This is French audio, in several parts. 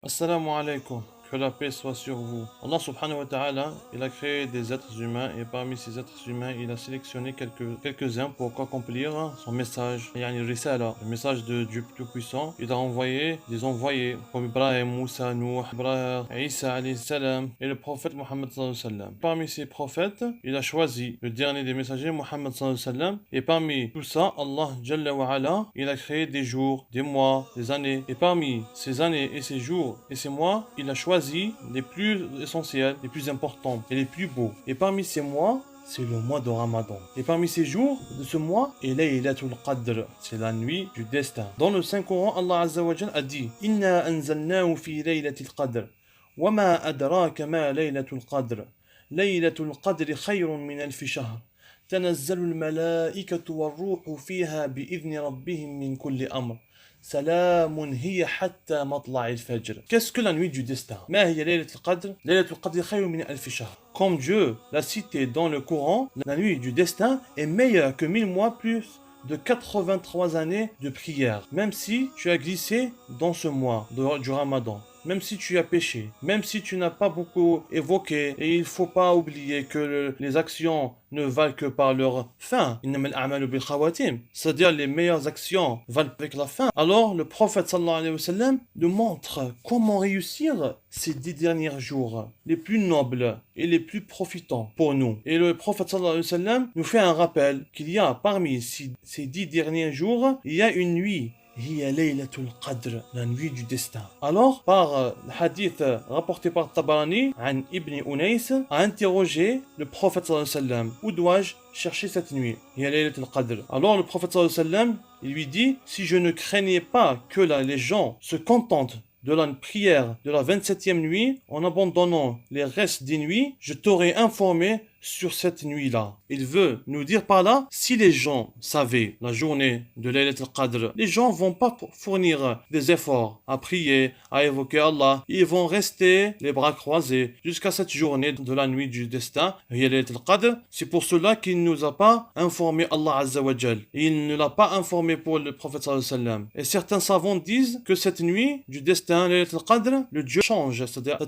Assalamu alaikum, que la paix soit sur vous. Allah subhanahu wa ta'ala, il a créé des êtres humains et parmi ces êtres humains, il a sélectionné quelques-uns pour accomplir son message, yani risala, le message de Dieu Tout-Puissant. Il a envoyé des envoyés comme Ibrahim, Moussa, Nuh, Ibrahim, Isa alayhi salam et le prophète Mohammed sallallahu alayhi wa sallam. Parmi ces prophètes, il a choisi le dernier des messagers, Mohammed sallallahu alayhi wa sallam. Et parmi tout ça, Allah Jalla wa ala, il a créé des jours, des mois, des années. Et parmi ces années et ces jours et ces mois, il a choisi les plus essentiels, les plus importants et les plus beaux. Et parmi ces mois, c'est le mois de Ramadan. Et parmi ces jours de ce mois, est Laylatul Qadr, c'est la nuit du destin. Dans le Saint-Coran, Allah Azza wa Jal a dit Inna anzalnahu fi Laylatil Qadr. Wama adraka ma Laylatul Qadr. Laylatul Qadr khayrun min alfi shahr. تنزل الملائكة والروح فيها بإذن ربهم من كل أمر سلام هي حتى مطلع الفجر. Qu'est-ce que la nuit du destin? ما هي ليلة القدر؟ ليلة القدر خير من ألف شهر. Comme Dieu l'a cité dans le Coran, la nuit du destin est meilleure que 1000 mois plus de 83 années de prière. Même si tu as glissé dans ce mois du Ramadan, même si tu as péché, même si tu n'as pas beaucoup évoqué, et il ne faut pas oublier que les actions ne valent que par leur fin. C'est-à-dire les meilleures actions valent avec la fin. Alors le prophète sallallahu alayhi wa sallam nous montre comment réussir ces 10 derniers jours, les plus nobles et les plus profitants pour nous. Et le prophète sallallahu alayhi wa sallam nous fait un rappel qu'il y a parmi ces 10 derniers jours, il y a une nuit. هي ليلة القدر, la nuit du destin. Alors, par le hadith rapporté par Tabarani, An Ibn Unais, a interrogé le prophète sallallahu alayhi wa sallam, où dois-je chercher cette nuit? هي ليلة القدر. Alors le prophète sallallahu alayhi wa sallam, il lui dit, si je ne craignais pas que les gens se contentent de la prière de la 27e nuit, en abandonnant les restes des nuits, je t'aurais informé sur cette nuit-là. Il veut nous dire par là, si les gens savaient la journée de Laylat al-Qadr, les gens vont pas fournir des efforts à prier, à évoquer Allah. Ils vont rester les bras croisés jusqu'à cette journée de la nuit du destin. Laylat al-Qadr, c'est pour cela qu'il ne nous a pas informé Allah Azza wa Jal. Il ne l'a pas informé pour le prophète sallallahu alayhi wa sallam. Et certains savants disent que cette nuit du destin, Laylat al-Qadr, le Dieu change, c'est-à-dire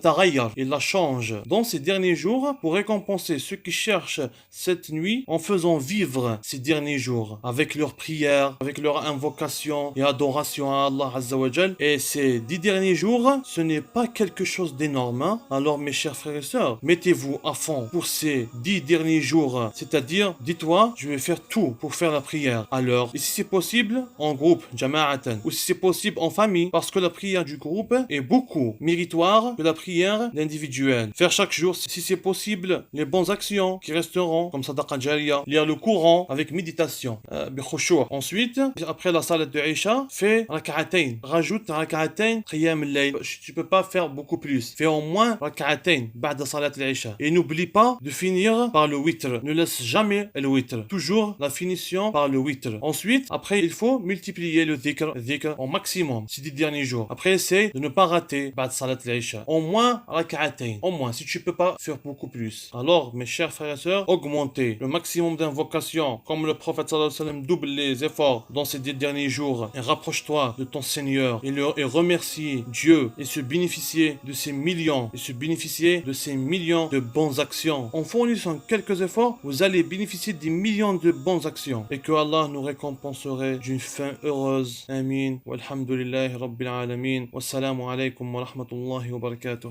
il la change dans ces derniers jours pour récompenser ceux qui cherchent cette nuit en faisant vivre ces derniers jours avec leurs prières, avec leur invocation et adoration à Allah Azza wa Jal. Et ces 10 derniers jours, ce n'est pas quelque chose d'énorme. Hein? Alors mes chers frères et sœurs, mettez-vous à fond pour ces 10 derniers jours. C'est-à-dire, dis-toi, je vais faire tout pour faire la prière à l'heure. Et si c'est possible, en groupe, jama'atan. Ou si c'est possible, en famille. Parce que la prière du groupe est beaucoup méritoire que la prière individuelle. Faire chaque jour, si c'est possible, les bonnes actions qui resteront, comme sadaqa jariya, lire le Coran avec méditation, bikhushu'. Ensuite, après la salat de Isha, fais rak'atayn. Rajoute rak'atayn qiyam al-layl. Tu peux pas faire beaucoup plus. Fais au moins rak'atayn ba'da salat al-Isha. Et n'oublie pas de finir par le witr. Ne laisse jamais le witr. Toujours la finition par le witr. Ensuite, après, il faut multiplier le dhikr au maximum ces 10 derniers jours. Après, essaie de ne pas rater ba'da salat al-Isha. Au moins rak'atayn. Au moins, si tu peux pas faire beaucoup plus. Alors, mes chers frères et sœurs, augmentez le maximum d'invocations, comme le prophète sallallahu alayhi wa sallam double les efforts dans ces 10 derniers jours, et rapproche-toi de ton Seigneur et remercie Dieu et se bénéficier de ces millions de bonnes actions. En fournissant quelques efforts, vous allez bénéficier des millions de bonnes actions et que Allah nous récompenserait d'une fin heureuse. Amin. Walhamdulillahi Rabbil Alamin. Wassalamu alaikum wa rahmatullahi wa barakatuh.